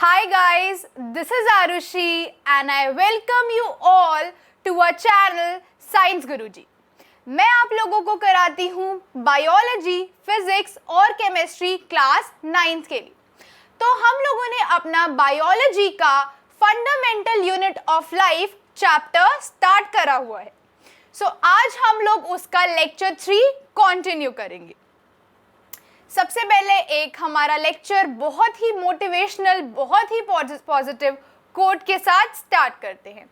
Hi guys, this is Arushi and I welcome you all to our channel Science Guruji। मैं आप लोगों को कराती हूँ बायोलॉजी, फिजिक्स और केमिस्ट्री क्लास 9th के लिए। तो हम लोगों ने अपना बायोलॉजी का fundamental unit of life chapter start करा हुआ है। आज हम लोग उसका लेक्चर 3 कंटिन्यू करेंगे। सबसे पहले एक हमारा लेक्चर बहुत ही मोटिवेशनल, बहुत ही पॉजिटिव कोट के साथ स्टार्ट करते हैं।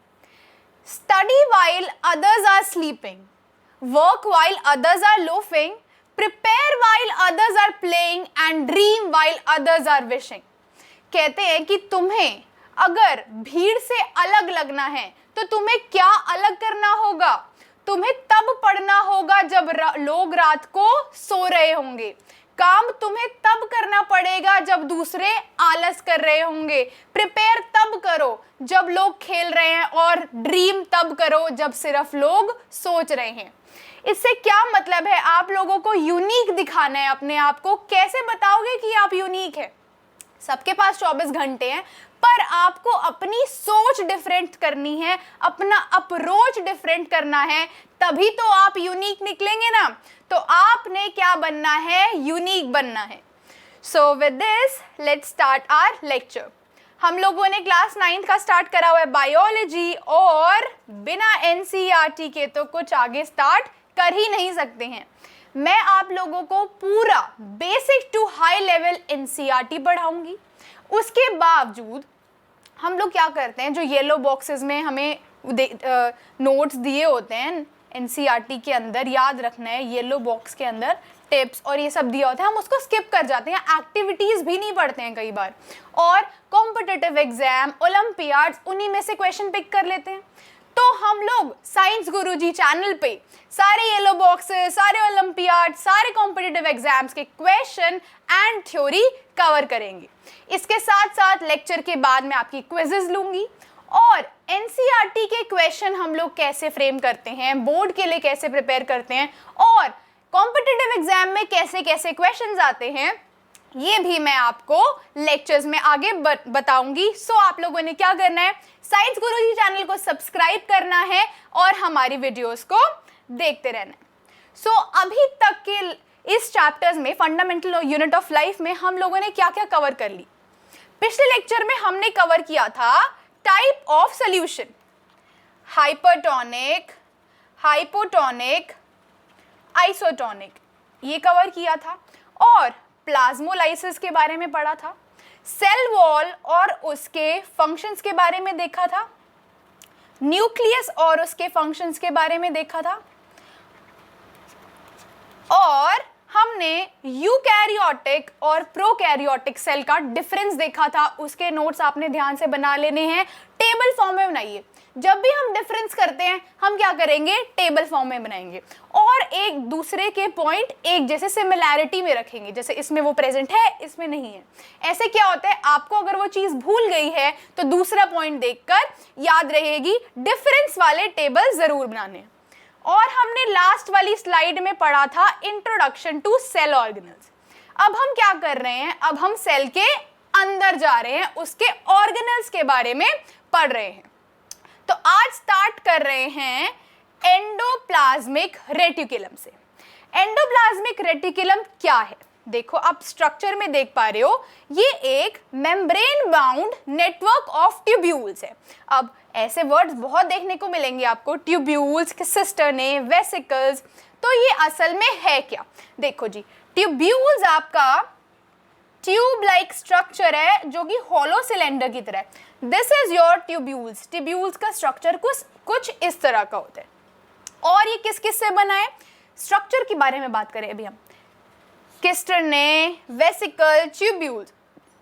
Study while others are sleeping, work while others are loafing, prepare while others are playing and dream while others are wishing. कहते हैं कि तुम्हें अगर भीड़ से अलग लगना है तो तुम्हें क्या अलग करना होगा? तुम्हें तब पढ़ना होगा जब लोग रात को सो रहे होंगे। काम तुम्हें तब करना पड़ेगा जब दूसरे आलस कर रहे होंगे। प्रिपेयर तब करो जब लोग खेल रहे हैं और ड्रीम तब करो जब सिर्फ लोग सोच रहे हैं। इससे क्या मतलब है? आप लोगों को यूनिक दिखाना है अपने आप को। कैसे बताओगे कि आप यूनिक है? सबके पास 24 घंटे हैं, पर आपको अपनी सोच डिफरेंट करनी है, अपना अप्रोच डिफरेंट करना है, तभी तो आप यूनिक निकलेंगे ना। तो आपने क्या बनना है? यूनिक बनना है। So with this let's start our lecture. हम लोगों ने क्लास 9th का स्टार्ट करा हुआ है बायोलॉजी, और बिना एनसीईआरटी के तो कुछ आगे स्टार्ट कर ही नहीं सकते हैं। मैं आप लोगों को पूरा basic to high level NCERT पढ़ाऊंगी। उसके बावजूद हम लोग क्या करते हैं, जो येलो बॉक्सेस में हमें नोट्स दिए होते हैं एनसीईआरटी के अंदर, याद रखना है येलो बॉक्स के अंदर टिप्स और ये सब दिया होता है, हम उसको स्किप कर जाते हैं। एक्टिविटीज भी नहीं पढ़ते हैं कई बार, और कॉम्पिटिटिव एग्जाम, ओलंपियाड्स, उन्हीं में से क्वेश्चन पिक कर लेते हैं। तो हम लोग साइंस गुरुजी चैनल पे सारे येलो बॉक्सेस, सारे ओलंपियाड, सारे कॉम्पिटिटिव एग्जाम्स के क्वेश्चन एंड थ्योरी कवर करेंगे। इसके साथ साथ लेक्चर के बाद मैं आपकी क्विजेस लूंगी, और एनसीईआरटी के क्वेश्चन हम लोग कैसे फ्रेम करते हैं, बोर्ड के लिए कैसे प्रिपेयर करते हैं, और कॉम्पिटिटिव एग्जाम में कैसे कैसे क्वेश्चंस आते हैं, ये भी मैं आपको लेक्चर्स में आगे बताऊंगी। सो आप लोगों ने क्या करना है? साइंस गुरुजी चैनल को सब्सक्राइब करना है और हमारी वीडियोस को देखते रहना है। अभी तक के इस चैप्टर्स में, फंडामेंटल यूनिट ऑफ लाइफ में, हम लोगों ने क्या क्या कवर कर ली? पिछले लेक्चर में हमने कवर किया था type of solution, hypertonic, hypotonic, isotonic, ये कवर किया था। और प्लाज्मोलाइसिस के बारे में पढ़ा था, सेल वॉल और उसके फंक्शंस के बारे में देखा था, न्यूक्लियस और उसके फंक्शंस के बारे में देखा था, और हमने यूकैरियोटिक और प्रोकैरियोटिक सेल का डिफरेंस देखा था। उसके नोट्स आपने ध्यान से बना लेने हैं, टेबल फॉर्म में बनाइए। जब भी हम डिफरेंस करते हैं हम क्या करेंगे? टेबल फॉर्म में बनाएंगे, और एक दूसरे के पॉइंट एक जैसे सिमिलैरिटी में रखेंगे, जैसे इसमें वो प्रेजेंट है, इसमें नहीं है। ऐसे क्या होता है, आपको अगर वो चीज भूल गई है तो दूसरा पॉइंट देखकर याद रहेगी। डिफरेंस वाले टेबल जरूर बनाने। और हमने लास्ट वाली स्लाइड में पढ़ा था इंट्रोडक्शन टू सेल ऑर्गेनल्स। अब हम क्या कर रहे हैं? अब हम सेल के अंदर जा रहे हैं, उसके ऑर्गेनल्स के बारे में पढ़ रहे हैं। तो आज स्टार्ट कर रहे हैं एंडोप्लाज्मिक रेटिकुलम से। एंडोप्लाज्मिक रेटिकुलम क्या है? देखो, आप स्ट्रक्चर में देख पा रहे हो, ये एक membrane bound network of tubules है। अब ऐसे वर्ड्स बहुत देखने को मिलेंगे आपको, ट्यूब्यूल्स, सिस्टर्ने, वेसिकल्स। तो ये असल में है क्या? देखो जी, ट्यूब्यूल्स आपका ट्यूब लाइक स्ट्रक्चर है जो कि हॉलो सिलेंडर की तरह है। This is your tubules. Tubules का स्ट्रक्चर कुछ इस तरह का होता है। और ये किस किस से बना है? स्ट्रक्चर के बारे में बात करें अभी हम। किस्टर्ने, वेसिकल, ट्यूब्यूल्स,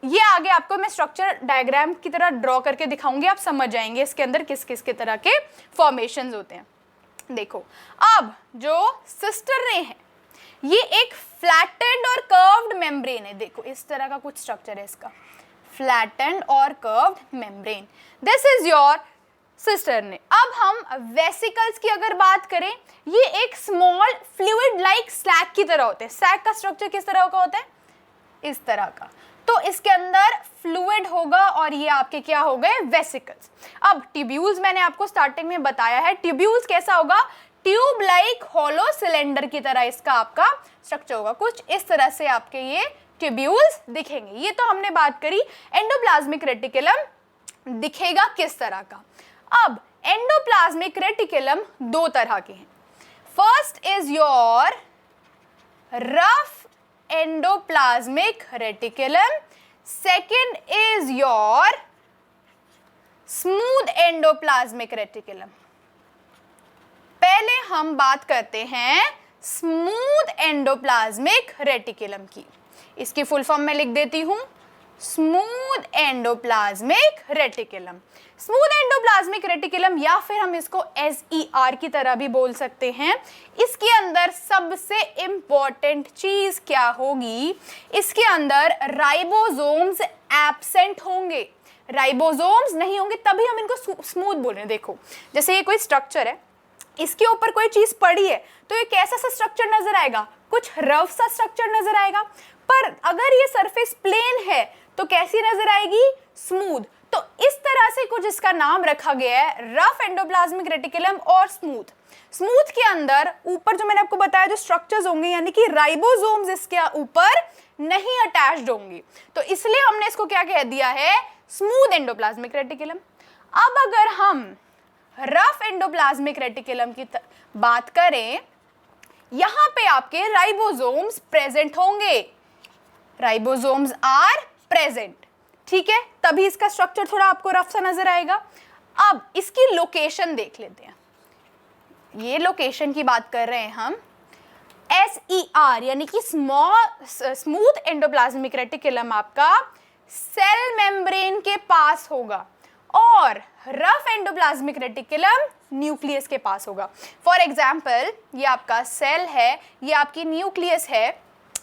ये आगे आपको मैं स्ट्रक्चर डायग्राम की तरह ड्रॉ करके दिखाऊंगी, आप समझ जाएंगे इसके अंदर किस किस के तरह के फॉर्मेशंस होते हैं। देखो, अब जो सिस्टर्ने है, ये एक फ्लैटेंड और कर्व्ड मेम्ब्रेन है। देखो, इस तरह का कुछ स्ट्रक्चर है इसका, फ्लैटेंड और curved membrane. This is your cisternae. अब हम वेसिकल्स की अगर बात करें, ये एक स्मॉल फ्लूइड लाइक सैक की तरह होते हैं। सैक का स्ट्रक्चर किस तरह का होता है? इस तरह का। तो इसके अंदर फ्लूइड होगा और ये आपके क्या हो गए, वेसिकल्स। अब ट्यूब्यूल्स मैंने आपको स्टार्टिंग में बताया है, ट्यूब्यूल्स कैसा होगा, ट्यूब लाइक हॉलो सिलेंडर की तरह इसका आपका स्ट्रक्चर होगा, कुछ इस तरह से आपके ये ट्यूब्यूल्स दिखेंगे। ये तो हमने बात करी एंडोप्लाज्मिक रेटिकुलम दिखेगा किस तरह का। अब एंडोप्लाज्मिक रेटिकुलम दो तरह के हैं। First is your rough endoplasmic reticulum, second is your smooth endoplasmic reticulum. पहले हम बात करते हैं स्मूथ एंडोप्लाज्मिक रेटिकुलम की। इसकी फुल फॉर्म में लिख देती हूं, smooth endoplasmic reticulum. Smooth endoplasmic reticulum या फिर हम इसको SER की तरह भी बोल सकते हैं। इसके अंदर सबसे इंपॉर्टेंट चीज क्या होगी, इसके अंदर राइबोसोम्स एब्सेंट होंगे। राइबोसोम्स नहीं होंगे तभी हम इनको स्मूथ बोल रहे हैं। देखो जैसे ये कोई स्ट्रक्चर है, इसके ऊपर कोई चीज पड़ी है तो ये कैसा सा स्ट्रक्चर नजर आएगा, कुछ रफ सा स्ट्रक्चर नजर आएगा। पर अगर ये सरफेस प्लेन है तो कैसी नजर आएगी, स्मूथ। तो इस तरह से कुछ इसका नाम रखा गया है, रफ एंडोप्लाज्मिक रेटिकुलम और स्मूथ। स्मूथ के अंदर ऊपर जो मैंने आपको बताया जो स्ट्रक्चर्स होंगे, यानी कि राइबोसोम्स इसके ऊपर नहीं अटैच्ड होंगे, तो इसलिए हमने इसको क्या कह दिया है, स्मूथ एंडोप्लाज्मिक रेटिकुलम। अब अगर हम रफ एंडोप्लाज्मिक रेटिकुलम की बात करें, यहां पे आपके राइबोसोम्स प्रेजेंट होंगे, राइबोसोम्स आर प्रेजेंट, ठीक है, तभी इसका स्ट्रक्चर थोड़ा आपको रफ सा नजर आएगा। अब इसकी लोकेशन देख लेते हैं, ये लोकेशन की बात कर रहे हैं हम। SER यानी कि स्मूथ एंडोप्लाज्मिक रेटिकुलम आपका सेल मेम्ब्रेन के पास होगा और रफ एंडोप्लाज्मिक रेटिकुलम न्यूक्लियस के पास होगा। फॉर एग्जाम्पल ये आपका सेल है, ये आपकी न्यूक्लियस है।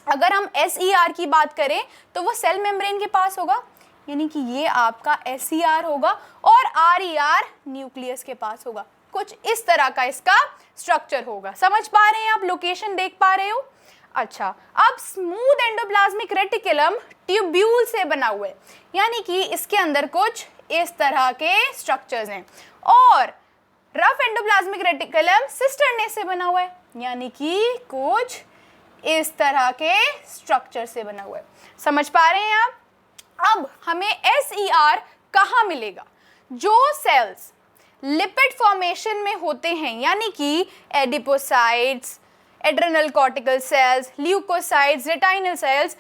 अगर हम SER की बात करें तो वो सेल मेम्ब्रेन के पास होगा, यानी कि ये आपका SER होगा, और RER न्यूक्लियस के पास होगा। कुछ इस तरह का इसका स्ट्रक्चर होगा। समझ पा रहे हैं आप, लोकेशन देख पा रहे हो। अच्छा, अब स्मूथ एंडोप्लाज्मिक रेटिकुलम ट्यूब्यूल से बना हुआ है, यानी कि इसके अंदर कुछ इस तरह के स्ट्रक्चर्स हैं, और रफ एंडोप्लाज्मिक रेटिकुलम सिस्टर्ने से बना हुआ है, यानी कि कुछ इस तरह के स्ट्रक्चर से बना हुआ है। समझ पा रहे हैं आप। अब हमें SER कहाँ मिलेगा, जो सेल्स लिपिड फॉर्मेशन में होते हैं, यानी कि adipocytes, adrenal cortical cells, leukocytes, retinal cells,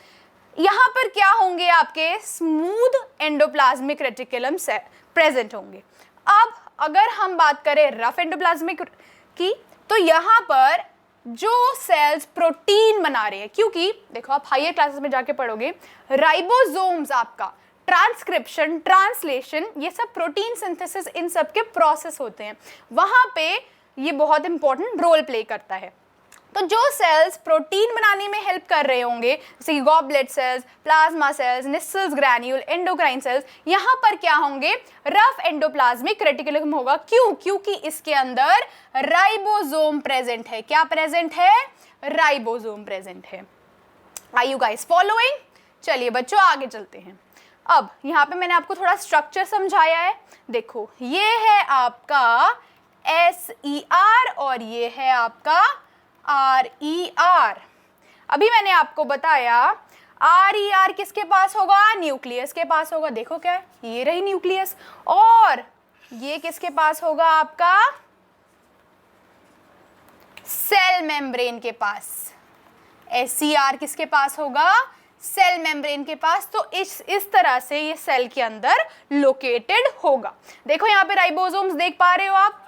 यहाँ पर क्या होंगे, आपके स्मूथ एंडोप्लाज्मिक रेटिकुलम से प्रेजेंट होंगे। अब अगर हम बात करें रफ एंडोप्लाज्मिक की, तो यहाँ पर जो सेल्स प्रोटीन बना रहे हैं, क्योंकि देखो आप हायर क्लासेस में जाके पढ़ोगे, राइबोसोम्स आपका ट्रांसक्रिप्शन, ट्रांसलेशन, ये सब प्रोटीन सिंथेसिस, इन सब के प्रोसेस होते हैं, वहाँ पे ये बहुत इंपॉर्टेंट रोल प्ले करता है। तो जो सेल्स प्रोटीन बनाने में हेल्प कर रहे होंगे, जैसे कि goblet cells, plasma cells, Nissl's granule, endocrine cells, यहाँ पर क्या होंगे, रफ एंडोप्लाज्मिक रेटिकुलम होगा। क्यों? क्योंकि इसके अंदर राइबोसोम प्रेजेंट है। क्या प्रेजेंट है? राइबोसोम प्रेजेंट है। Are you guys following? चलिए बच्चों आगे चलते हैं। अब यहाँ पे मैंने आपको थोड़ा स्ट्रक्चर समझाया है। देखो ये है आपका SER और ये है आपका RER। अभी मैंने आपको बताया RER किसके पास होगा? न्यूक्लियस के पास होगा। देखो क्या है, ये रही न्यूक्लियस, और ये किसके पास होगा? आपका सेल मेम्ब्रेन के पास। SER किसके पास होगा? सेल मेम्ब्रेन के पास। तो इस तरह से ये सेल के अंदर लोकेटेड होगा। देखो यहाँ पे राइबोसोम्स देख पा रहे हो आप,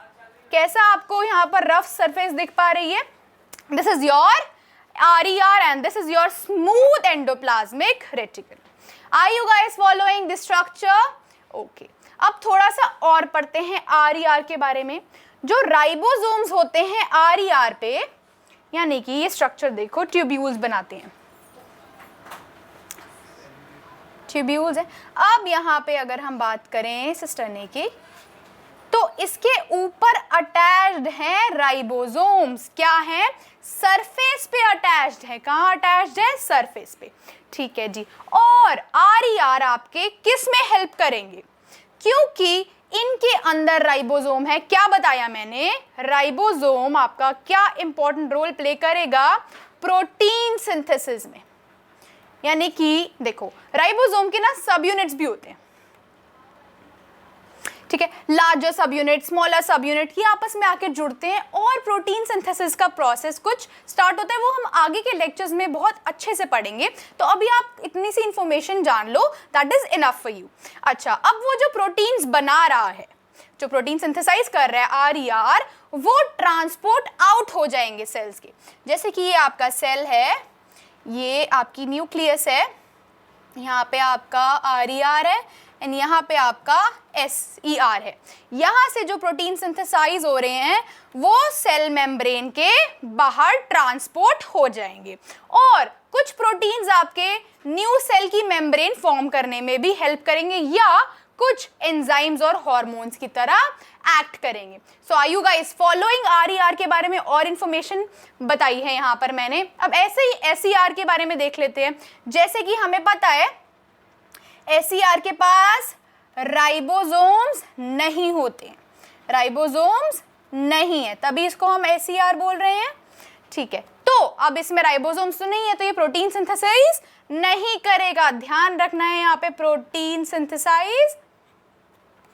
कैसा आपको यहाँ पर रफ सरफेस दिख पा रही है। This is your RER and this is your smooth endoplasmic reticulum. Are you guys following this structure? Okay. अब थोड़ा सा और पढ़ते हैं RER के बारे में। जो राइबोसोम्स होते हैं RER पे, यानी कि ये स्ट्रक्चर देखो, ट्यूब्यूल्स बनाते हैं, ट्यूब्यूल्स है। अब यहाँ पे अगर हम बात करें सिस्टर्ने की, तो इसके ऊपर अटैच्ड हैं राइबोसोम्स। क्या है? सरफेस पे अटैच्ड है। कहाँ अटैच्ड है? सरफेस पे। ठीक है जी। और RER आपके किस में हेल्प करेंगे? क्योंकि इनके अंदर राइबोसोम है। क्या बताया मैंने? राइबोसोम आपका क्या इंपॉर्टेंट रोल प्ले करेगा? प्रोटीन सिंथेसिस में। यानी कि देखो, राइबोसोम के ना सब यूनिट्स भी होते हैं, ठीक है, लार्जर सब यूनिट, स्मॉलर सब यूनिट, ये आपस में आके जुड़ते हैं और प्रोटीन सिंथेसिस का प्रोसेस कुछ स्टार्ट होता है। वो हम आगे के लेक्चर्स में बहुत अच्छे से पढ़ेंगे। तो अभी आप इतनी सी इंफॉर्मेशन जान लो, that is enough for you. अच्छा, अब वो जो प्रोटीन्स बना रहा है, जो प्रोटीन सिंथेसाइज कर रहा है RER, वो ट्रांसपोर्ट आउट हो जाएंगे सेल्स के। जैसे कि ये आपका सेल है, ये आपकी न्यूक्लियस है, यहाँ पे आपका RER है एंड यहाँ पे आपका SER है। यहाँ से जो प्रोटीन सिंथेसाइज हो रहे हैं वो सेल मेम्ब्रेन के बाहर ट्रांसपोर्ट हो जाएंगे और कुछ प्रोटीन्स आपके न्यू सेल की मेम्ब्रेन फॉर्म करने में भी हेल्प करेंगे या कुछ एंजाइम्स और हार्मोन्स की तरह एक्ट करेंगे। So are you guys following? RER के बारे में और इंफॉर्मेशन बताई है यहाँ पर मैंने। अब ऐसे ही SER के बारे में देख लेते हैं। जैसे कि हमें पता है SER के पास राइबोसोम्स नहीं होते, राइबोसोम्स नहीं है, तभी इसको हम SER बोल रहे हैं। ठीक है, तो अब इसमें राइबोसोम्स तो नहीं है, तो ये प्रोटीन सिंथेसाइज नहीं करेगा। ध्यान रखना है, यहाँ पे प्रोटीन सिंथेसाइज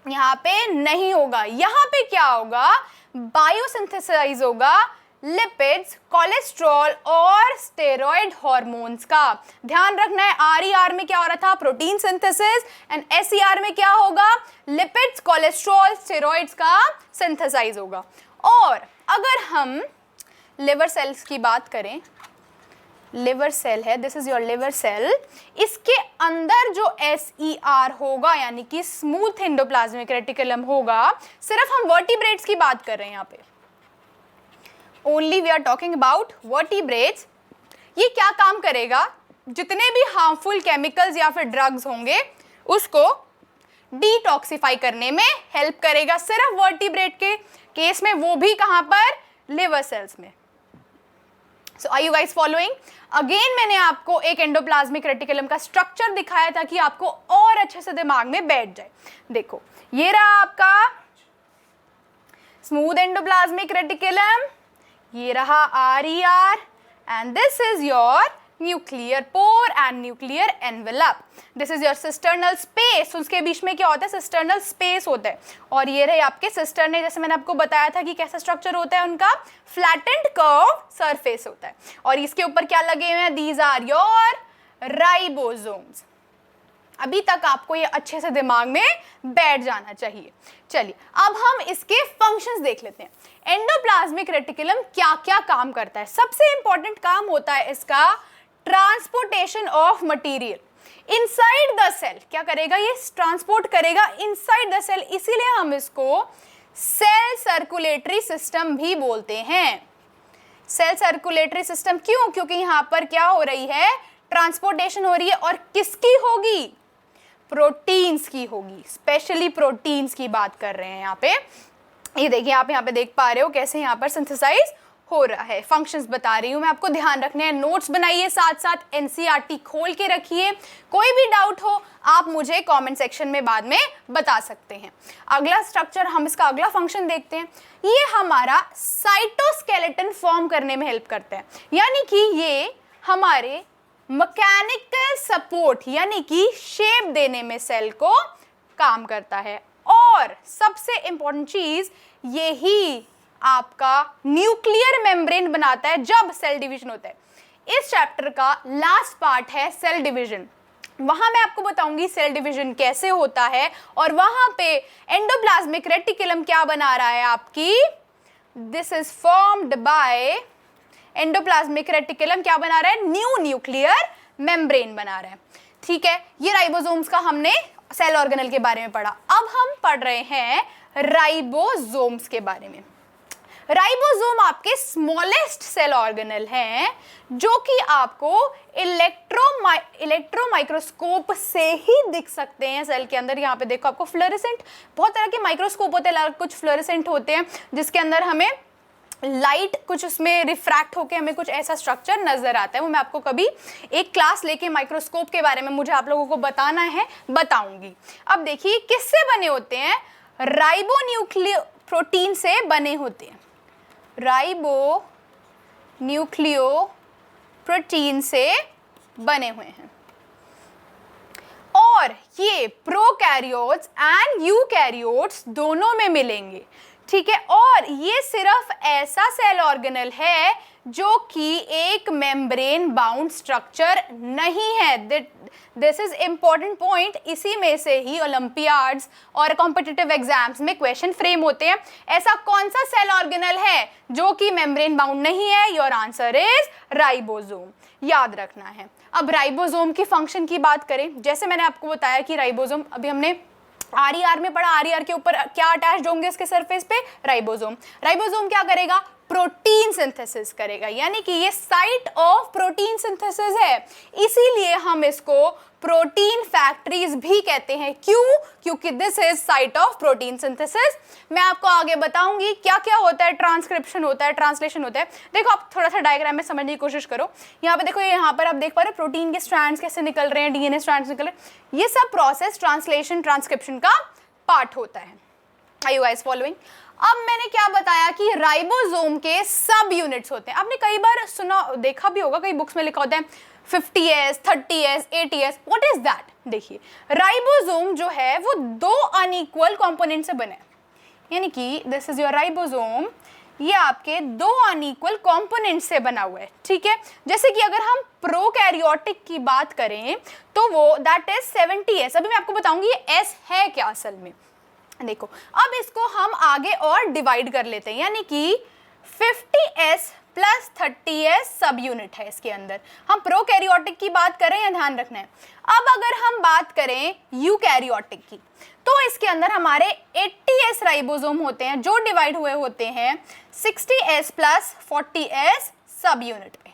यहाँ पे नहीं होगा। यहाँ पे क्या होगा? बायोसिंथेसाइज होगा लिपिड्स, कोलेस्ट्रॉल और स्टेरॉइड हार्मोन्स का। ध्यान रखना है, RER में क्या हो रहा था? प्रोटीन सिंथेसिस, एंड SER में क्या होगा? लिपिड्स, कोलेस्ट्रॉल, स्टेरॉइड्स का सिंथेसाइज होगा। और अगर हम लिवर सेल्स की बात करें, लिवर सेल है, this is your liver cell, इसके अंदर जो SER होगा यानी कि स्मूथ एंडोप्लाज्मिक रेटिकुलम होगा, सिर्फ हम वर्टिब्रेट्स की बात कर रहे हैं यहाँ पे, only we are talking about vertebrates. ये क्या काम करेगा? जितने भी हार्मफुल केमिकल्स या फिर ड्रग्स होंगे उसको डिटॉक्सिफाई करने में हेल्प करेगा, सिर्फ वर्टिब्रेट के केस में, वो भी कहाँ पर? लिवर सेल्स में। So are you guys following? Again मैंने आपको एक एंडोप्लाज्मिक रेटिकुलम का स्ट्रक्चर दिखाया था कि आपको और अच्छे से दिमाग में बैठ जाए। देखो, ये रहा आपका स्मूथ एंडोप्लाज्मिक रेटिकुलम, ये रहा RER, and this is your nuclear pore and nuclear envelope. This is your cisternal space. उसके बीच में क्या होता है? सिस्टर्नल स्पेस होता है। और ये रहे आपके सिस्टर्न, जैसे मैंने आपको बताया था कि कैसा स्ट्रक्चर होता है उनका, फ्लैटेंड कर्व सरफेस होता है। और इसके ऊपर क्या लगे हुए हैं? These are your ribosomes. अभी तक आपको ये अच्छे से दिमाग में बैठ जाना चाहिए। चलिए, अब हम इसके फंक्शंस देख लेते हैं। एंडोप्लाज्मिक रेटिकुलम क्या क्या काम करता है? सबसे इंपॉर्टेंट काम होता है इसका transportation of material inside the cell. क्या करेगा? ये ट्रांसपोर्ट करेगा इनसाइड द सेल, इसीलिए हम इसको सेल सर्कुलेटरी सिस्टम भी बोलते हैं। सेल सर्कुलेटरी सिस्टम क्यों? क्योंकि यहाँ पर क्या हो रही है? ट्रांसपोर्टेशन हो रही है। और किसकी होगी? प्रोटीन्स की होगी, स्पेशली प्रोटीन्स की बात कर रहे हैं यहाँ पे। ये देखिए, आप यहाँ पे देख पा रहे हो कैसे यहाँ पर सिंथेसाइज हो रहा है। फंक्शंस बता रही हूँ मैं आपको, ध्यान रखने हैं। नोट्स बनाइए, साथ साथ NCERT खोल के रखिए। कोई भी डाउट हो आप मुझे कमेंट सेक्शन में बाद में बता सकते हैं। अगला स्ट्रक्चर, हम इसका अगला फंक्शन देखते हैं। ये हमारा साइटोस्केलेटन फॉर्म करने में हेल्प करता है, यानी कि ये हमारे मैकेनिकल सपोर्ट यानी कि शेप देने में सेल को काम करता है। और सबसे इंपॉर्टेंट चीज, यही आपका न्यूक्लियर मेम्ब्रेन बनाता है जब सेल डिवीजन होता है। इस चैप्टर का लास्ट पार्ट है सेल डिवीजन। वहां मैं आपको बताऊंगी सेल डिवीजन कैसे होता है और वहां पे एंडोप्लाज्मिक रेटिकुलम क्या बना रहा है आपकी। This is formed by endoplasmic reticulum क्या बना रहा है? न्यू न्यूक्लियर मेम्ब्रेन बना रहा है। ठीक है, ये राइबोसोम्स का हमने सेल ऑर्गेनेल के बारे में पढ़ा। अब हम पढ़ रहे हैं राइबोसोम्स के बारे में। राइबोसोम आपके स्मॉलेस्ट सेल ऑर्गेनल हैं जो कि आपको इलेक्ट्रो माइक्रोस्कोप से ही दिख सकते हैं सेल के अंदर। यहाँ पे देखो आपको फ्लोरेसेंट, बहुत तरह के माइक्रोस्कोप होते हैं, कुछ फ्लोरेसेंट होते हैं जिसके अंदर हमें लाइट कुछ उसमें रिफ्रैक्ट होके हमें कुछ ऐसा स्ट्रक्चर नजर आता है। वो मैं आपको कभी एक क्लास लेके माइक्रोस्कोप के बारे में मुझे आप लोगों को बताना है, बताऊंगी। अब देखिए किससे बने होते हैं, राइबोन्यूक्लियो प्रोटीन से बने होते हैं, राइबो न्यूक्लियो प्रोटीन से बने हुए हैं। और ये प्रोकैरियोट्स एंड यूकैरियोट्स दोनों में मिलेंगे, ठीक है। और ये सिर्फ ऐसा सेल ऑर्गेनल है जो कि एक मेम्ब्रेन बाउंड स्ट्रक्चर नहीं है। दिस इज इंपॉर्टेंट पॉइंट, इसी में से ही ओलंपियाड्स और कॉम्पिटिटिव एग्जाम्स में क्वेश्चन फ्रेम होते हैं। ऐसा कौन सा सेल ऑर्गेनल है जो कि मेम्ब्रेन बाउंड नहीं है? योर आंसर इज राइबोसोम, याद रखना है। अब राइबोसोम की फंक्शन की बात करें, जैसे मैंने आपको बताया कि राइबोसोम, अभी हमने आर में पढ़ा, आर के ऊपर क्या अटैच्ड होंगे इसके सरफेस पे? राइबोसोम। राइबोसोम क्या करेगा? प्रोटीन सिंथेसिस करेगा, यानी कि ये साइट ऑफ प्रोटीन सिंथेसिस है, इसीलिए हम इसको प्रोटीन फैक्ट्रीज भी कहते हैं। क्यों? क्योंकि this is site of protein synthesis. मैं आपको आगे बताऊंगी क्या क्या होता है, ट्रांसक्रिप्शन होता है, ट्रांसलेशन होता है। देखो आप थोड़ा सा डायग्राम में समझने की कोशिश करो। यहाँ पे देखो, यहाँ पर आप देख पा रहे हो प्रोटीन के स्ट्रैंड्स कैसे निकल रहे हैं, डीएनए स्ट्रैंड्स निकल रहे हैं। ये सब प्रोसेस ट्रांसलेशन ट्रांसक्रिप्शन का पार्ट होता है। Are you guys following? अब मैंने क्या बताया कि राइबोसोम के सब यूनिट्स होते हैं। आपने कई बार सुना, देखा भी होगा, कई बुक्स में लिखा होता है 50S, 30S, 80S। What is that? देखिए राइबोसोम जो है वो दो अनइक्वल कंपोनेंट से बने, यानी कि दिस इज योर राइबोसोम, ये आपके दो अनइक्वल कंपोनेंट से बना हुआ है, ठीक है। जैसे कि अगर हम प्रोकैरियोटिक की बात करें तो वो दैट इज 70S। अभी मैं आपको बताऊंगी ये S है क्या असल में। देखो अब इसको हम आगे और डिवाइड कर लेते हैं, यानी कि 50S प्लस 30S सब यूनिट है इसके अंदर। हम प्रोकैरियोटिक की बात करें, या ध्यान रखना है। अब अगर हम बात करें यूकैरियोटिक की, तो इसके अंदर हमारे 80S राइबोसोम होते हैं जो डिवाइड हुए होते हैं 60S प्लस 40S सब यूनिट पे।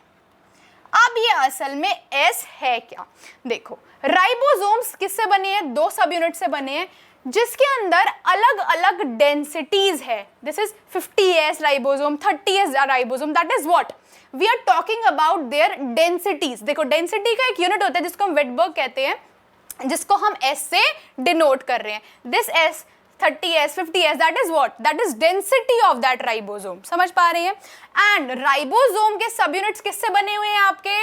अब ये असल में S है क्या? देखो राइबोसोम्स किससे बने हैं? दो सब यूनिट से बने हैं जिसके अंदर अलग अलग डेंसिटीज है। This is 50S ribosome, 30S ribosome, that is what we are talking about their densities. देखो डेंसिटी का एक यूनिट होता है जिसको हम वेटबर्ग कहते हैं, जिसको हम S से डिनोट कर रहे हैं। This S 30S 50S that is what? That is density of that ribosome. समझ पा रहे हैं? एंड राइबोसोम के सब यूनिट्स किससे बने हुए हैं? आपके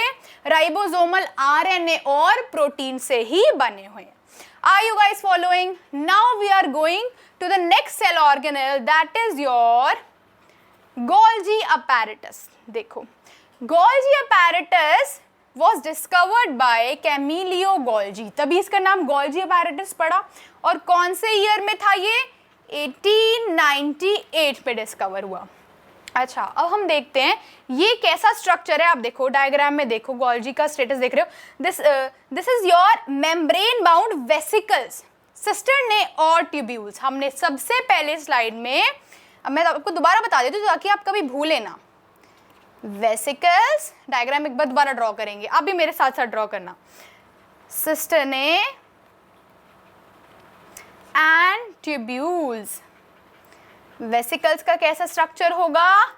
राइबोसोमल RNA और प्रोटीन से ही बने हुए हैं। Are you guys following? Now we are going to the next cell organelle, that is your Golgi apparatus. देखो Golgi apparatus was discovered by Camillo Golgi, तभी इसका नाम Golgi apparatus पड़ा। और कौन से ईयर में था ये? 1898 में डिस्कवर हुआ। अच्छा अब हम देखते हैं ये कैसा स्ट्रक्चर है। आप देखो डायग्राम में, देखो गोल्जी का स्टेटस देख रहे हो। This is your membrane bound vesicles, cisternae और ट्यूब्यूल्स। हमने सबसे पहले स्लाइड में, अब मैं आपको दोबारा बता देती हूँ ताकि आप कभी भूले ना। वेसिकल्स डायग्राम एक बार दोबारा ड्रॉ करेंगे, आप भी मेरे साथ साथ ड्रॉ करना। सिस्टरने एंड ट्यूब्यूल्स। वेसिकल्स का कैसा स्ट्रक्चर होगा?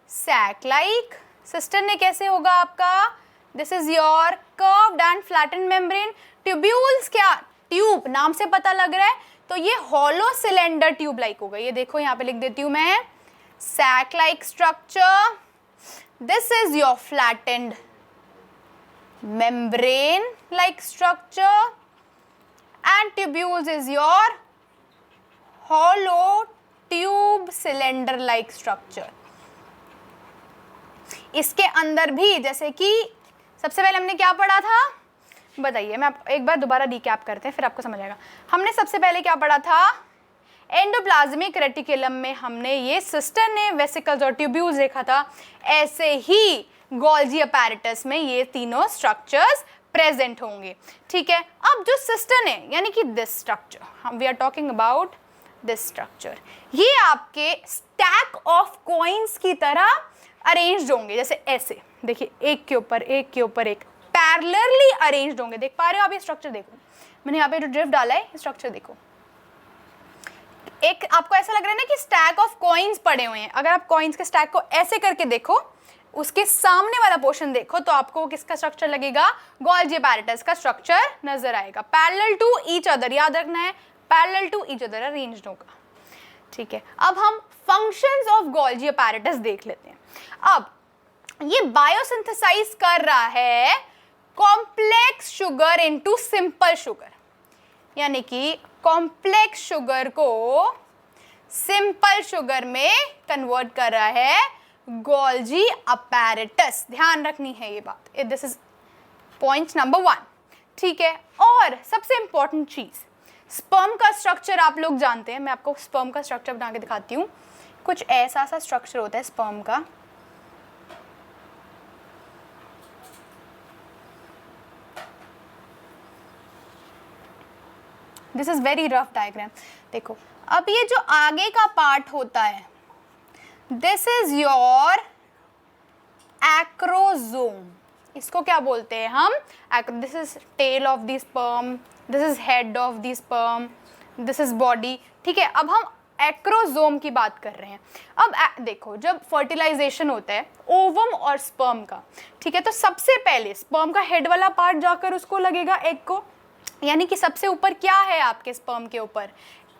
Sac like. सिस्टरने कैसे होगा आपका? This is your curved and flattened membrane. Tubules क्या? ट्यूब, नाम से पता लग रहा है, तो ये हॉलो सिलेंडर ट्यूब लाइक होगा। ये देखो यहाँ पे लिख देती हूँ मैं, sac like structure. This is your flattened membrane like structure and tubules is your hollow tube cylinder like structure. इसके अंदर भी जैसे कि सबसे पहले हमने क्या पढ़ा था, बताइए, मैं एक बार दोबारा रिकैप करते हैं फिर आपको समझ आएगा। हमने सबसे पहले क्या पढ़ा था? एंडोप्लाज्मिक रेटिकुलम में हमने ये सिस्टरने, वेसिकल्स और ट्यूब्यूल्स देखा था। ऐसे ही गोल्जी अपैरेटस में ये तीनों स्ट्रक्चर्स प्रेजेंट होंगे, ठीक है। अब जो सिस्टरने यानी कि this structure, we are talking about this structure. ये आपके स्टैक ऑफ कॉइन्स की तरह अरेंज्ड होंगे, जैसे ऐसे देखिए, एक के ऊपर एक के ऊपर एक पैरेलली अरेंज्ड होंगे। देख पा रहे हो आप ये स्ट्रक्चर? देखो मैंने यहाँ पे जो ड्रिफ्ट डाला है, स्ट्रक्चर देखो, एक आपको ऐसा लग रहा है ना कि स्टैक ऑफ कॉइन्स पड़े हुए हैं। अगर आप कॉइन्स के स्टैक को ऐसे करके देखो, उसके सामने वाला पोर्शन देखो, तो आपको किसका स्ट्रक्चर लगेगा? गोल्जी अपैरेटस का स्ट्रक्चर नजर आएगा। पैरेलल टू ईच अदर, याद रखना है, parallel to each other arranged होगा। ठीक है, अब हम फंक्शंस ऑफ गोल्जी अपैरेटस देख लेते हैं। अब ये बायोसिंथेसाइज कर रहा है complex sugar into simple sugar, यानी कि कॉम्प्लेक्स शुगर को सिंपल शुगर में कन्वर्ट कर रहा है गोल्जी अपैरेटस। ध्यान रखनी है ये बात, दिस इज पॉइंट नंबर 1। ठीक है, और सबसे इंपॉर्टेंट चीज, स्पर्म का स्ट्रक्चर आप लोग जानते हैं। मैं आपको स्पर्म का स्ट्रक्चर बना के दिखाती हूँ। कुछ ऐसा सा स्ट्रक्चर होता है स्पर्म का। This is very rough diagram. देखो, अब ये जो आगे का पार्ट होता है, दिस इज योर एक्रोजोम। इसको क्या बोलते हैं हम? This is tail of the sperm, this is head of the sperm, this is body. ठीक है, अब हम एक्रोजोम की बात कर रहे हैं। अब देखो, जब फर्टिलाइजेशन होता है ओवम और स्पर्म का, ठीक है, तो सबसे पहले स्पर्म का हेड वाला पार्ट जाकर उसको लगेगा एग को, यानी कि सबसे ऊपर क्या है आपके स्पर्म के ऊपर?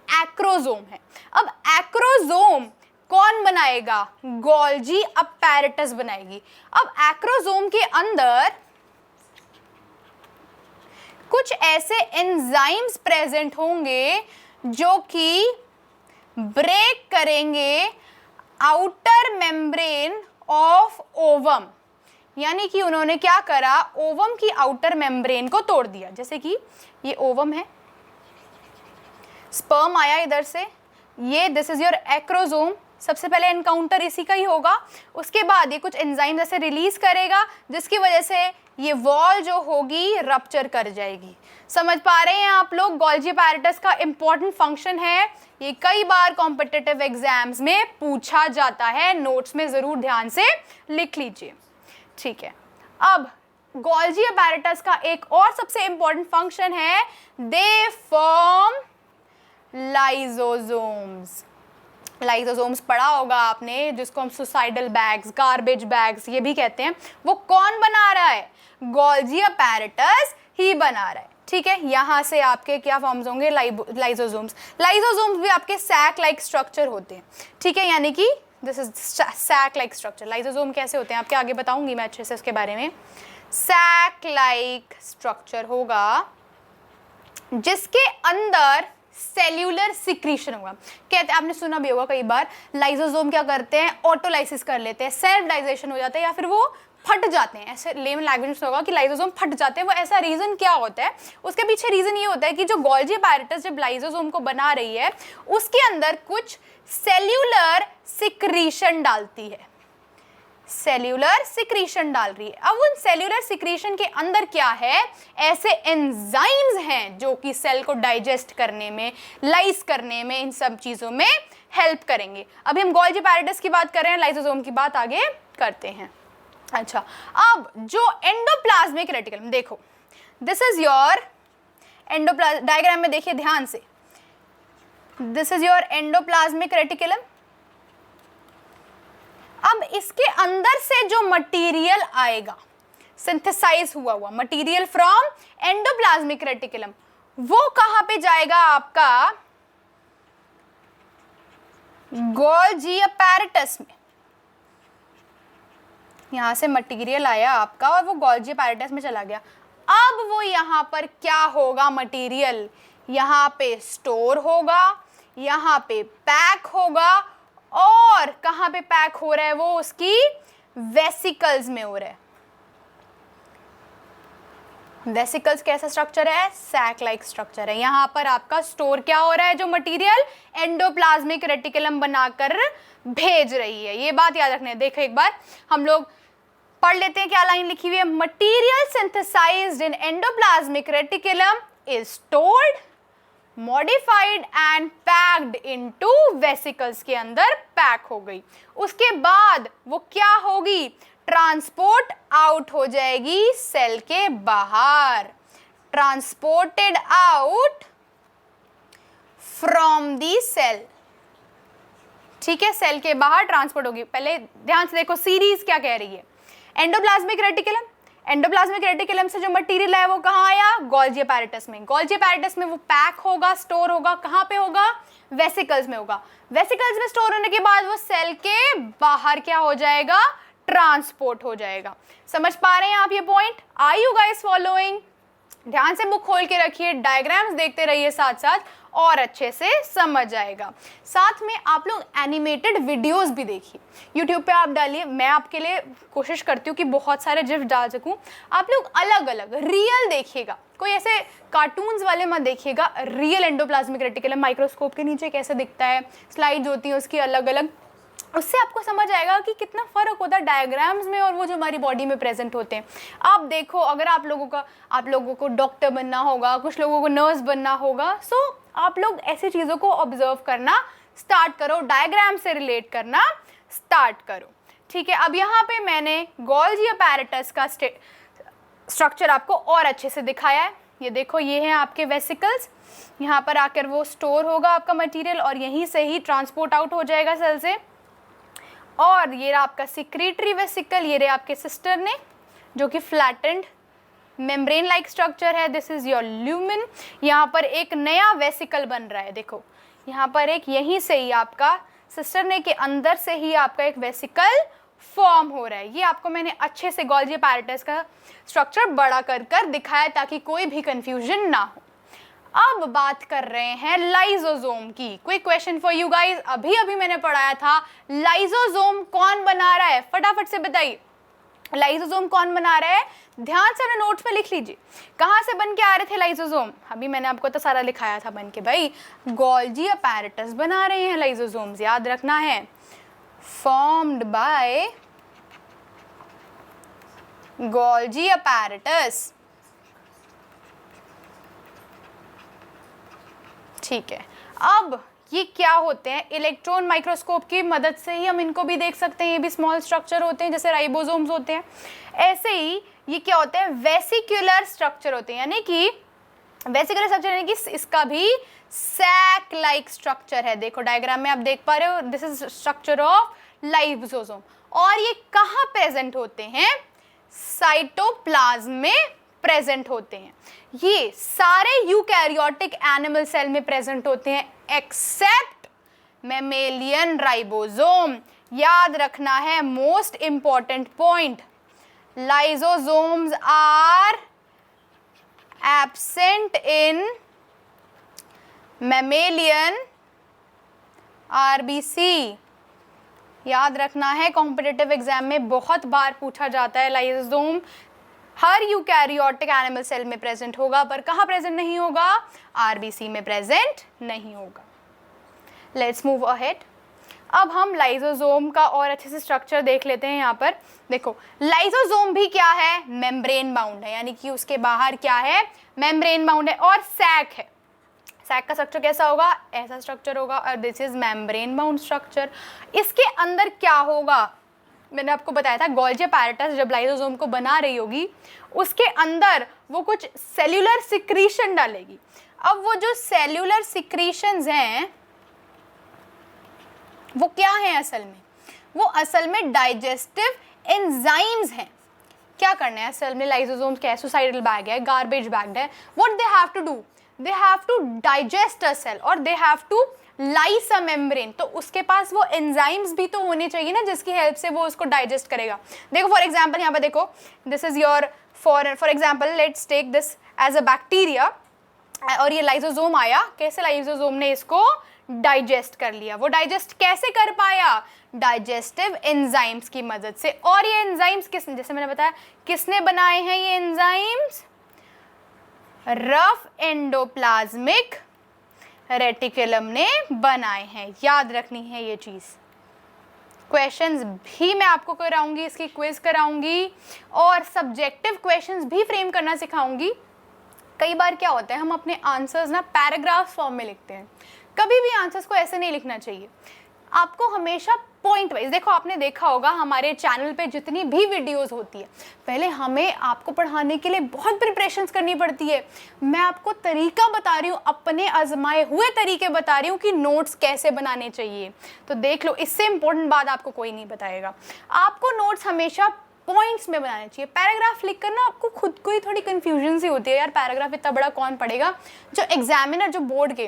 एक्रोजोम है। अब एक्रोजोम कौन बनाएगा? गोल्जी अपैरेटस बनाएगी। अब एक्रोजोम के अंदर कुछ ऐसे एंजाइम्स प्रेजेंट होंगे जो कि ब्रेक करेंगे आउटर मेम्ब्रेन ऑफ ओवम, यानी कि उन्होंने क्या करा? ओवम की आउटर मेम्ब्रेन को तोड़ दिया। जैसे कि ये ओवम है, स्पर्म आया इधर से, ये दिस इज योर एक्रोजोम। सबसे पहले एनकाउंटर इसी का ही होगा, उसके बाद ये कुछ एंजाइम ऐसे रिलीज करेगा जिसकी वजह से ये वॉल जो होगी रप्चर कर जाएगी। समझ पा रहे हैं आप लोग? गोल्जी अपैरेटस का इंपॉर्टेंट फंक्शन है, ये कई बार कॉम्पिटिटिव एग्जाम्स में पूछा जाता है, नोट्स में जरूर ध्यान से लिख लीजिए। ठीक है, अब गोल्जी अपैरेटस का एक और सबसे इंपॉर्टेंट फंक्शन है, दे फॉर्म लाइसोसोम्स। लाइसोसोम्स पढ़ा होगा आपने, जिसको हम सुसाइडल बैग्स, गार्बेज बैग्स ये भी कहते हैं। वो कौन बना रहा है? गोल्जी अपैरेटस ही बना रहा है। ठीक है, यहाँ से आपके क्या फॉर्म्स होंगे? लाइसोसोम्स। लाइसोसोम्स भी आपके सैक लाइक स्ट्रक्चर होते हैं। ठीक है, यानी कि this is sac like structure. Lysosome कैसे होते हैं आपके आगे बताऊंगी मैं अच्छे से उसके बारे में। सैक लाइक स्ट्रक्चर होगा जिसके अंदर सेल्यूलर सिक्रीशन होगा। कहते हैं, आपने सुना भी होगा कई बार, लाइसोसोम क्या करते हैं? ऑटोलाइसिस कर लेते हैं, सेल्फ डाइजेशन हो जाता है, या फिर वो फट जाते हैं। ऐसे लेमन लैंग्वेज में होगा कि लाइसोसोम फट जाते हैं। वो ऐसा रीजन क्या होता है? उसके पीछे रीजन ये होता है कि जो गोल्जी अपैरेटस जब लाइसोसोम को बना रही है, उसके अंदर कुछ सेल्यूलर सिक्रीशन डालती है, सेल्यूलर सिक्रीशन डाल रही है। अब उन सेल्यूलर सिक्रीशन के अंदर क्या है? ऐसे एंजाइम्स हैं जो कि सेल को डाइजेस्ट करने में, लाइस करने में, इन सब चीजों में हेल्प करेंगे। अभी हम गोल्जी अपैरेटस की बात कर रहे हैं, लाइसोसोम की बात आगे करते हैं। अच्छा, अब जो एंडोप्लाज्मिक रेटिकुलम, देखो this is your endoplasm, diagram में देखिए ध्यान से, this is your endoplasmic reticulum. अब इसके अंदर से जो मटेरियल आएगा, सिंथेसाइज हुआ मटेरियल फ्रॉम एंडोप्लाज्मिक रेटिकुलम, वो कहां पे जाएगा? आपका गोल्जी अपैरेटस में। यहां से मटेरियल आया आपका और वो गोल्जी अपैरेटस में चला गया। अब वो यहां पर क्या होगा? मटेरियल यहां पे स्टोर होगा, यहां पे पैक होगा, और कहां पे पैक हो रहा है? वो उसकी वेसिकल्स में हो रहा है। वेसिकल्स कैसा स्ट्रक्चर है? सैक लाइक स्ट्रक्चर है। यहां पर आपका स्टोर क्या हो रहा है? जो मटेरियल एंडोप्लाज्मिक रेटिकुलम बनाकर भेज रही है। ये बात याद रखना है। देखो एक बार हम लोग पढ़ लेते हैं, क्या लाइन लिखी हुई है? Material synthesised in endoplasmic reticulum is stored modified and packed into vesicles के अंदर पैक हो गई। उसके बाद वो क्या होगी, ट्रांसपोर्ट आउट हो जाएगी सेल के बाहर, transported out from the cell. ठीक है, सेल के बाहर ट्रांसपोर्ट होगी। पहले ध्यान से देखो सीरीज क्या कह रही है, एंडोप्लाज्मिक रेटिकुलम, एंडोप्लाज्मिक रेटिकुलम से जो मटेरियल है वो कहाँ आया, गोल्जी अपैरेटस में। गोल्जी अपैरेटस में वो पैक होगा, स्टोर होगा, कहाँ पे होगा, वेसिकल्स में होगा। वेसिकल्स में स्टोर होने के बाद वो सेल के बाहर क्या हो जाएगा, ट्रांसपोर्ट हो जाएगा। समझ पा रहे हैं आप ये point? Are you guys following? ध्यान से बुक खोल के रखिए, डायग्राम्स देखते रहिए साथ साथ, और अच्छे से समझ आएगा। साथ में आप लोग एनिमेटेड वीडियोस भी देखिए, यूट्यूब पे आप डालिए। मैं आपके लिए कोशिश करती हूँ कि बहुत सारे जिफ डाल सकूँ। आप लोग अलग अलग रियल देखिएगा, कोई ऐसे कार्टून्स वाले मत देखिएगा। रियल एंडोप्लाज्मिक रेटिकुलम माइक्रोस्कोप के नीचे कैसे दिखता है, स्लाइड्स होती हैं उसकी अलग अलग, उससे आपको समझ आएगा कि कितना फ़र्क होता है डायग्राम्स में और वो जो हमारी बॉडी में प्रेजेंट होते हैं। आप देखो, अगर आप लोगों को डॉक्टर बनना होगा, कुछ लोगों को नर्स बनना होगा, सो आप लोग ऐसी चीज़ों को ऑब्जर्व करना स्टार्ट करो, डायग्राम से रिलेट करना स्टार्ट करो। ठीक है, अब यहाँ पे मैंने गोल्जी अपैरेटस का स्ट्रक्चर आपको और अच्छे से दिखाया है। ये देखो, ये हैं आपके वेसिकल्स, यहाँ पर आकर वो स्टोर होगा आपका मटेरियल और यहीं से ही ट्रांसपोर्ट आउट हो जाएगा सेल से। और ये रहा आपका सिक्रीटरी वेसिकल, ये रहे आपके सिस्टर ने जो कि फ्लैटेंड मेम्ब्रेन लाइक स्ट्रक्चर है। This is your lumen. यहाँ पर एक नया वेसिकल बन रहा है, देखो यहाँ पर एक, यहीं से ही आपका सिस्टर ने के अंदर से ही आपका एक वेसिकल फॉर्म हो रहा है। ये आपको मैंने अच्छे से गोल्जी अपैरेटस का स्ट्रक्चर बड़ा कर दिखाया ताकि कोई भी कंफ्यूजन ना हो। अब बात कर रहे हैं लाइसोसोम की। Quick question for you guys, अभी मैंने पढ़ाया था लाइसोसोम कौन बना रहा है, फटाफट से बताइए लाइसोसोम कौन बना रहा है। ध्यान से अपने नोट्स में लिख लीजिए, कहाँ से बन के आ रहे थे लाइसोसोम। अभी मैंने आपको तो सारा लिखाया था बन के, भाई गोल्जी अपैरेटस बना रहे हैं लाइसोसोम्स, याद रखना है। Formed by Golgi apparatus. ठीक है, अब ये क्या होते हैं, इलेक्ट्रॉन माइक्रोस्कोप की मदद से ही हम इनको भी देख सकते हैं। ये भी स्मॉल स्ट्रक्चर होते हैं जैसे राइबोसोम्स होते हैं, ऐसे ही ये क्या होते हैं, वेसिकुलर स्ट्रक्चर होते हैं। यानी कि वेसिकुलर स्ट्रक्चर यानी कि इसका भी सैक लाइक स्ट्रक्चर है। देखो डायग्राम में आप देख पा रहे हो, this is structure of lysosome. और ये कहाँ प्रेजेंट होते हैं, साइटोप्लाज्म में प्रेजेंट होते हैं। ये सारे यूकैरियोटिक एनिमल सेल में प्रेजेंट होते हैं एक्सेप्ट मैमेलियन राइबोसोम। याद रखना है most important point, lysosomes are absent in mammalian RBC. याद रखना है, कॉम्पिटिटिव एग्जाम में बहुत बार पूछा जाता है। लाइसोसोम हर यूकैरियोटिक एनिमल सेल में प्रेजेंट होगा, पर कहाँ प्रेजेंट नहीं होगा, आरबीसी में प्रेजेंट नहीं होगा। Let's move ahead. अब हम लाइसोसोम का और अच्छे से स्ट्रक्चर देख लेते हैं। यहाँ पर देखो, लाइसोसोम भी क्या है, मेम्ब्रेन बाउंड है, यानी कि उसके बाहर क्या है, मेम्ब्रेन बाउंड है। और सैक है, सैक का स्ट्रक्चर कैसा होगा, ऐसा स्ट्रक्चर होगा, और this is membrane bound structure. इसके अंदर क्या होगा, मैंने आपको बताया था गोल्जी अपैरेटस जब लाइसोसोम को बना रही होगी उसके अंदर वो कुछ सेल्यूलर सिक्रीशन डालेगी। अब वो जो सेल्यूलर सिक्रीशंस हैं वो क्या हैं असल में, वो असल में डाइजेस्टिव एंजाइम्स हैं। क्या करना है असल में, लाइसोसोम क्या है, सुसाइडल बैग है, गार्बेज बैग है। What they have to do, they have to digest a cell और they have to lyse a membrane. तो उसके पास वो एंजाइम्स भी तो होने चाहिए ना जिसकी हेल्प से वो उसको डाइजेस्ट करेगा। देखो फॉर एग्जांपल यहाँ पे देखो, this is your for example let's take this as a bacteria, और ये लाइसोसोम आया, कैसे लाइसोसोम ने इसको डाइजेस्ट कर लिया। वो डाइजेस्ट कैसे कर पाया, डाइजेस्टिव एंजाइम्स की मदद से। और ये एंजाइम्स किसने, जैसे मैंने बताया किसने बनाए हैं ये एंजाइम्स, रफ एंडोप्लाज्मिक रेटिकुलम ने बनाए हैं। याद रखनी है ये चीज़। क्वेश्चंस भी मैं आपको कराऊंगी, इसकी क्विज कराऊंगी और सब्जेक्टिव क्वेश्चंस भी फ्रेम करना सिखाऊंगी। कई बार क्या होता है, हम अपने आंसर्स ना पैराग्राफ फॉर्म में लिखते हैं। कभी भी आंसर्स को ऐसे नहीं लिखना चाहिए, आपको हमेशा पॉइंट वाइज। देखो आपने देखा होगा हमारे चैनल पे जितनी भी वीडियोस होती है, पहले हमें आपको पढ़ाने के लिए बहुत प्रिपरेशंस करनी पड़ती है। मैं आपको तरीका बता रही हूँ, अपने आजमाए हुए तरीके बता रही हूँ कि नोट्स कैसे बनाने चाहिए। तो देख लो, इससे इंपॉर्टेंट बात आपको कोई नहीं बताएगा। आपको नोट्स हमेशा पॉइंट्स में बनाने चाहिए। पैराग्राफ लिख कर ना आपको खुद को ही थोड़ी कन्फ्यूजन सी होती है, यार पैराग्राफ इतना बड़ा कौन पढ़ेगा। जो एग्जामिनर, जो बोर्ड के,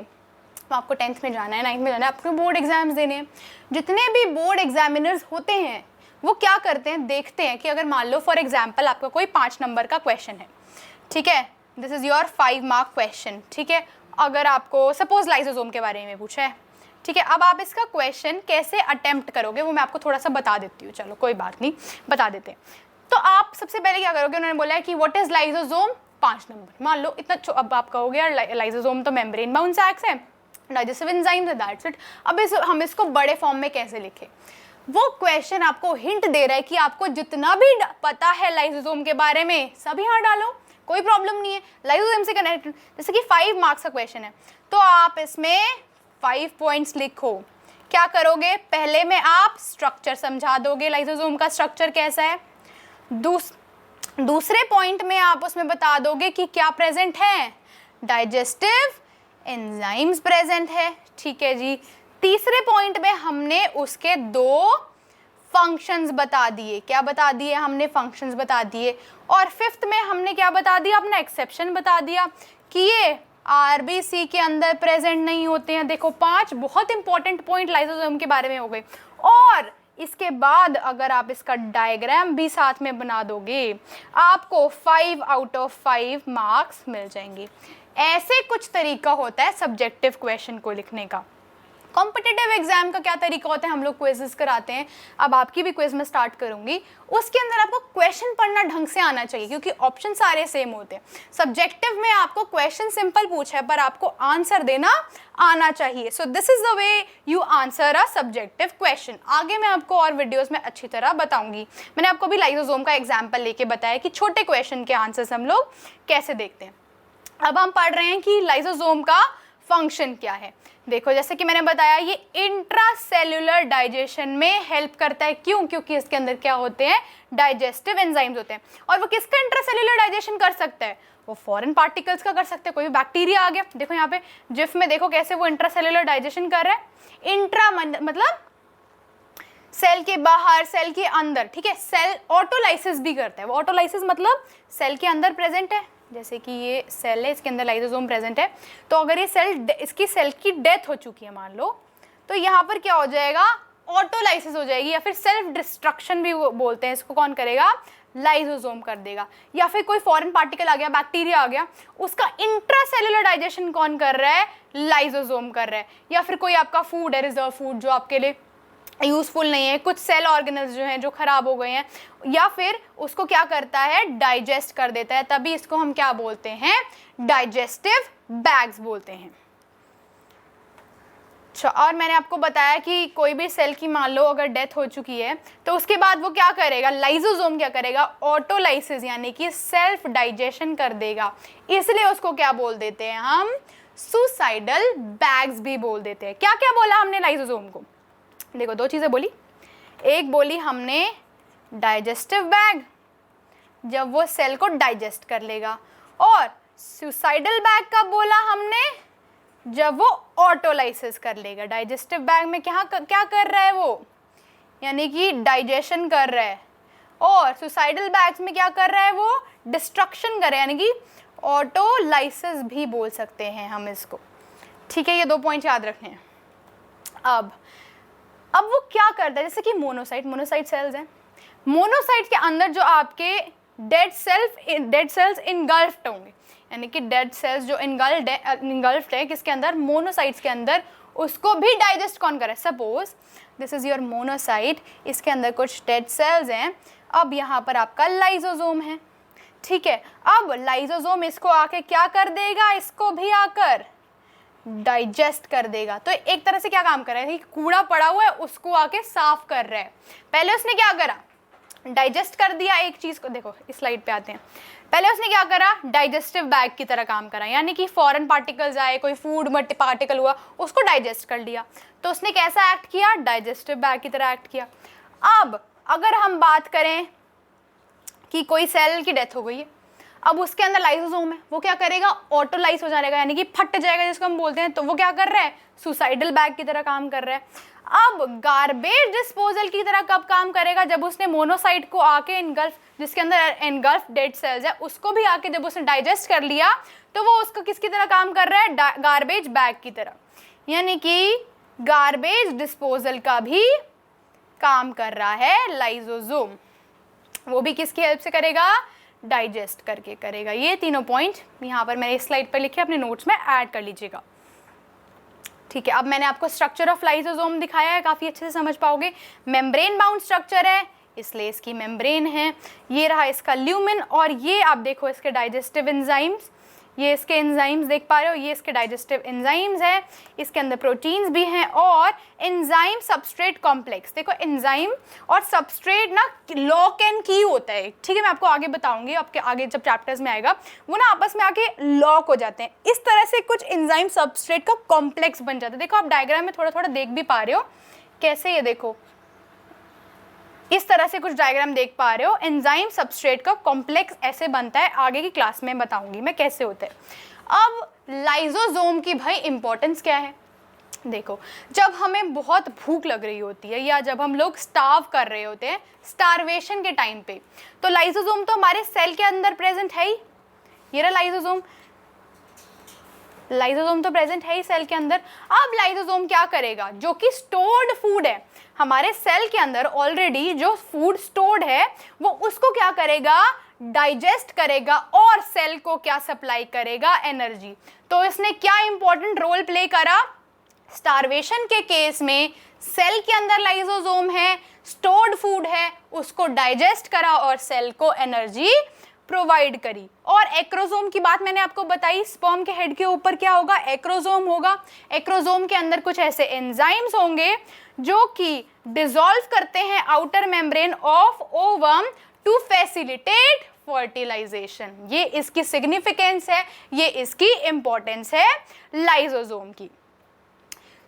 तो आपको 10th में जाना है, 9th में जाना है, आपको बोर्ड एग्जाम्स देने हैं। जितने भी बोर्ड एग्जामिनर्स होते हैं वो क्या करते हैं, देखते हैं कि अगर मान लो फॉर एग्जाम्पल आपका कोई 5 नंबर का क्वेश्चन है, ठीक है, this is your 5 mark question, ठीक है। अगर आपको सपोज लाइसोसोम के बारे में पूछा है, ठीक है, अब आप इसका क्वेश्चन कैसे अटेम्प्ट करोगे वो मैं आपको थोड़ा सा बता देती हूँ। चलो कोई बात नहीं, बता देते हैं। तो आप सबसे पहले क्या करोगे, उन्होंने बोला है कि व्हाट इज लाइसोसोम, 5 नंबर, मान लो इतना। अब आप कहोगे यार लाइसोसोम तो मेम्ब्रेन बाउंड सैक्स है, डाइजेस्टिव एंजाइम्स है, दैट्स इट। अब हम इसको बड़े फॉर्म में कैसे लिखें। वो क्वेश्चन आपको हिंट दे रहा है कि आपको जितना भी पता है लाइसोसोम के बारे में सब यहाँ डालो, कोई प्रॉब्लम नहीं है। लाइसोसोम से कनेक्टेड, जैसे कि 5 मार्क्स का क्वेश्चन है तो आप इसमें 5 पॉइंट्स लिखो। क्या करोगे, पहले में आप स्ट्रक्चर समझा दोगे, लाइसोसोम का स्ट्रक्चर कैसा है। दूसरे पॉइंट में आप उसमें बता दोगे कि क्या प्रेजेंट है, डाइजेस्टिव एंजाइम्स प्रेजेंट है, ठीक है जी। तीसरे पॉइंट में हमने उसके 2 फंक्शंस बता दिए। क्या बता दिए हमने, फंक्शंस बता दिए। और 5th में हमने क्या बता दिया, अपना एक्सेप्शन बता दिया कि ये आरबीसी के अंदर प्रेजेंट नहीं होते हैं। देखो 5 बहुत इंपॉर्टेंट पॉइंट लाइसोसोम के बारे में हो गए। और इसके बाद अगर आप इसका डायग्राम भी साथ में बना दोगे आपको 5 आउट ऑफ 5 मार्क्स मिल जाएंगे। ऐसे कुछ तरीका होता है सब्जेक्टिव क्वेश्चन को लिखने का। कॉम्पिटिटिव एग्जाम का क्या तरीका होता है, हम लोग क्विज़ेस कराते हैं, अब आपकी भी क्विज में स्टार्ट करूंगी। उसके अंदर आपको क्वेश्चन पढ़ना ढंग से आना चाहिए क्योंकि ऑप्शन सारे सेम होते हैं। सब्जेक्टिव में आपको क्वेश्चन सिंपल पूछा है पर आपको आंसर देना आना चाहिए। So this is the way you answer a subjective question. आगे मैं आपको और वीडियोस में अच्छी तरह बताऊंगी। मैंने आपको भी लाइसोसोम का एग्जाम्पल लेके बताया कि छोटे क्वेश्चन के आंसर्स हम लोग कैसे देखते हैं। अब हम पढ़ रहे हैं कि लाइसोसोम का फंक्शन क्या है। देखो जैसे कि मैंने बताया ये इंट्रासेल्युलर डाइजेशन में हेल्प करता है। क्यों? क्योंकि इसके अंदर क्या होते हैं, डाइजेस्टिव एंजाइम्स होते हैं। और वो किसका इंट्रासेल्युलर डाइजेशन कर सकता है, वो फॉरेन पार्टिकल्स का कर सकते हैं। कोई भी बैक्टीरिया आ गया, देखो यहाँ पे जिफ में देखो कैसे वो इंट्रासेल्युलर डाइजेशन कर रहा है। इंट्रा मतलब सेल के बाहर, सेल के अंदर, ठीक है। सेल ऑटोलाइसिस भी करता है। वो ऑटोलाइसिस मतलब सेल के अंदर प्रेजेंट है, जैसे कि ये सेल है, इसके अंदर लाइसोसोम प्रेजेंट है। तो अगर ये सेल, इसकी सेल की डेथ हो चुकी है मान लो, तो यहाँ पर क्या हो जाएगा, ऑटोलाइसिस हो जाएगी, या फिर सेल्फ डिस्ट्रक्शन भी बोलते हैं इसको। कौन करेगा, लाइसोसोम कर देगा। या फिर कोई फॉरेन पार्टिकल आ गया, बैक्टीरिया आ गया, उसका इंट्रासेल्युलर डाइजेशन कौन कर रहा है, लाइसोसोम कर रहा है। या फिर कोई आपका फूड है, रिजर्व फूड जो आपके लिए यूजफुल नहीं है, कुछ सेल ऑर्गेनल्स जो हैं जो खराब हो गए हैं, या फिर उसको क्या करता है, डाइजेस्ट कर देता है। तभी इसको हम क्या बोलते हैं, डाइजेस्टिव बैग्स बोलते हैं। अच्छा, और मैंने आपको बताया कि कोई भी सेल की मान लो अगर डेथ हो चुकी है तो उसके बाद वो क्या करेगा, लाइसोसोम क्या करेगा, ऑटोलाइसिस यानी कि सेल्फ डाइजेशन कर देगा। इसलिए उसको क्या बोल देते हैं हम, सुसाइडल बैग्स भी बोल देते हैं। क्या क्या बोला हमने लाइसोसोम को, देखो 2 चीज़ें बोली। एक बोली हमने डाइजेस्टिव बैग, जब वो सेल को डाइजेस्ट कर लेगा, और सुसाइडल बैग कब बोला हमने, जब वो ऑटोलाइसिस कर लेगा। डाइजेस्टिव बैग में क्या कर रहा है वो, यानी कि डाइजेशन कर रहा है, और सुसाइडल बैग्स में क्या कर रहा है वो, डिस्ट्रक्शन कर रहा है, यानी कि ऑटोलाइसिस भी बोल सकते हैं हम इसको। ठीक है, ये 2 पॉइंट याद रखने हैं। अब वो क्या करता है, जैसे कि मोनोसाइट सेल्स हैं। मोनोसाइट के अंदर जो आपके डेड सेल्स इनगल्फ्ड होंगे, यानी कि डेड सेल्स जो इनगल्फ्ड है किसके अंदर, मोनोसाइट्स के अंदर, उसको भी डाइजेस्ट कौन करे। Suppose this is your monocyte, इसके अंदर कुछ डेड सेल्स हैं। अब यहाँ पर आपका लाइसोसोम है, ठीक है। अब लाइसोसोम इसको आके क्या कर देगा, इसको भी आकर डाइजेस्ट कर देगा। तो एक तरह से क्या काम कर रहा है, कूड़ा पड़ा हुआ है उसको आके साफ कर रहा है। पहले उसने क्या करा, डाइजेस्ट कर दिया एक चीज को। देखो इस स्लाइड पे आते हैं, पहले उसने क्या करा, डाइजेस्टिव बैग की तरह काम करा, यानी कि फॉरेन पार्टिकल्स आए, कोई फूड पार्टिकल हुआ, उसको डाइजेस्ट कर लिया। तो उसने कैसा एक्ट किया, डाइजेस्टिव बैग की तरह एक्ट किया। अब अगर हम बात करें कि कोई सेल की डेथ हो गई है, अब उसके अंदर लाइसोसोम है, वो क्या करेगा, ऑटोलाइज हो जाएगा, यानी कि फट जाएगा जिसको हम बोलते हैं। तो वो क्या कर रहा है, सुसाइडल बैग की तरह काम कर रहा है। अब गार्बेज डिस्पोजल की तरह कब काम करेगा, जब उसने मोनोसाइट को आके इनगल्फ, जिसके अंदर इनगल्फ डेड सेल्स है, उसको भी आके जब उसने डाइजेस्ट कर लिया, तो वो उसको किसकी तरह काम कर रहा है, गार्बेज बैग की तरह। यानी कि गार्बेज डिस्पोजल का भी काम कर रहा है लाइसोसोम, वो भी किसकी हेल्प से करेगा, डाइजेस्ट करके करेगा। ये तीनों पॉइंट यहाँ पर मैंने इस स्लाइड पर लिखे, अपने नोट्स में ऐड कर लीजिएगा। ठीक है, अब मैंने आपको स्ट्रक्चर ऑफ लाइसोसोम दिखाया है, काफ़ी अच्छे से समझ पाओगे। मेम्ब्रेन बाउंड स्ट्रक्चर है, इसलिए इसकी मेम्ब्रेन है। ये रहा इसका ल्यूमेन, और ये आप देखो इसके डाइजेस्टिव एंजाइम्स, ये इसके एंजाइम्स देख पा रहे हो, ये इसके डाइजेस्टिव एंजाइम्स है, इसके अंदर प्रोटीन्स भी हैं, और एंजाइम सबस्ट्रेट कॉम्प्लेक्स। देखो एंजाइम और सबस्ट्रेट ना लॉक एंड की होता है, ठीक है, मैं आपको आगे बताऊंगी, आपके आगे जब चैप्टर्स में आएगा, वो ना आपस में आके लॉक हो जाते हैं। इस तरह से कुछ एंजाइम सबस्ट्रेट का कॉम्प्लेक्स बन जाता है। देखो आप डायग्राम में थोड़ा थोड़ा देख भी पा रहे हो कैसे, ये देखो इस तरह से कुछ डायग्राम देख पा रहे हो, एंजाइम सबस्ट्रेट का कॉम्प्लेक्स ऐसे बनता है। आगे की क्लास में बताऊंगी मैं कैसे होता है। अब लाइसोसोम की भाई इंपॉर्टेंस क्या है, देखो जब हमें बहुत भूख लग रही होती है, या जब हम लोग स्टार्व कर रहे होते हैं, स्टारवेशन के टाइम पे, तो लाइसोसोम तो हमारे सेल के अंदर प्रेजेंट है ही। ये रहा लाइसोसोम, लाइसोसोम तो प्रेजेंट है ही सेल के अंदर। अब लाइसोसोम क्या करेगा, जो कि स्टोर्ड फूड है हमारे सेल के अंदर, ऑलरेडी जो फूड स्टोर्ड है, वो उसको क्या करेगा, डाइजेस्ट करेगा, और सेल को क्या सप्लाई करेगा, एनर्जी। तो इसने क्या इंपॉर्टेंट रोल प्ले करा, स्टारवेशन के केस में सेल के अंदर लाइसोसोम है, स्टोर्ड फूड है, उसको डाइजेस्ट करा और सेल को एनर्जी प्रोवाइड करी। और एक्रोसोम की बात मैंने आपको बताई, स्पर्म के हेड के ऊपर क्या होगा, एक्रोसोम होगा। एक्रोसोम के अंदर कुछ ऐसे एंजाइम्स होंगे जो कि डिसॉल्व करते हैं outer membrane of ovum to facilitate fertilisation. ये इसकी सिग्निफिकेंस है, ये इसकी इंपॉर्टेंस है लाइसोसोम की।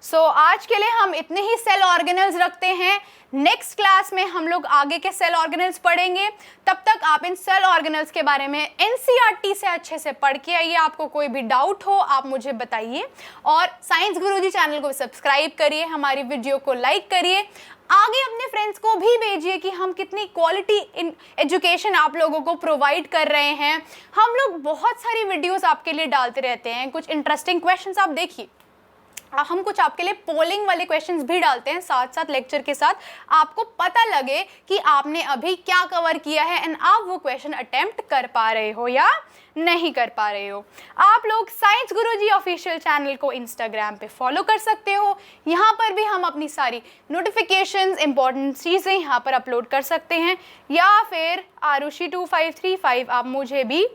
आज के लिए हम इतने ही सेल ऑर्गेनल्स रखते हैं। नेक्स्ट क्लास में हम लोग आगे के सेल ऑर्गेनल्स पढ़ेंगे। तब तक आप इन सेल ऑर्गेनल्स के बारे में एनसीईआरटी से अच्छे से पढ़ के आइए। आपको कोई भी डाउट हो आप मुझे बताइए, और साइंस गुरुजी चैनल को सब्सक्राइब करिए, हमारी वीडियो को लाइक करिए, आगे अपने फ्रेंड्स को भी भेजिए कि हम कितनी क्वालिटी इन एजुकेशन आप लोगों को प्रोवाइड कर रहे हैं। हम लोग बहुत सारी वीडियोस आपके लिए डालते रहते हैं, कुछ इंटरेस्टिंग क्वेश्चंस आप देखिए, हम कुछ आपके लिए पोलिंग वाले क्वेश्चंस भी डालते हैं साथ साथ लेक्चर के साथ, आपको पता लगे कि आपने अभी क्या कवर किया है एंड आप वो क्वेश्चन अटेम्प्ट कर पा रहे हो या नहीं कर पा रहे हो। आप लोग साइंस गुरुजी ऑफिशियल चैनल को इंस्टाग्राम पे फॉलो कर सकते हो, यहाँ पर भी हम अपनी सारी नोटिफिकेशंस, इंपॉर्टेंट चीज़ें यहाँ पर अपलोड कर सकते हैं, या फिर आरुषि2535 आप मुझे भी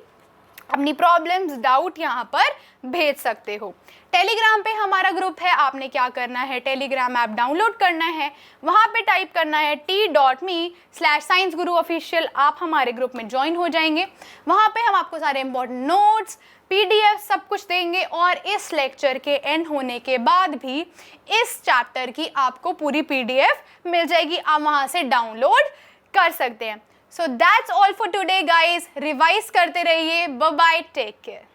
अपनी प्रॉब्लम्स, डाउट यहाँ पर भेज सकते हो। टेलीग्राम पे हमारा ग्रुप है, आपने क्या करना है, टेलीग्राम ऐप डाउनलोड करना है, वहाँ पे टाइप करना है t.me/scienceguru-official, आप हमारे ग्रुप में ज्वाइन हो जाएंगे। वहाँ पे हम आपको सारे इंपॉर्टेंट नोट्स, पीडीएफ सब कुछ देंगे, और इस लेक्चर के एंड होने के बाद भी इस चैप्टर की आपको पूरी पीडीएफ मिल जाएगी, आप वहाँ से डाउनलोड कर सकते हैं। So that's all for today guys, revise करते रहिए, बाय बाय, टेक केयर।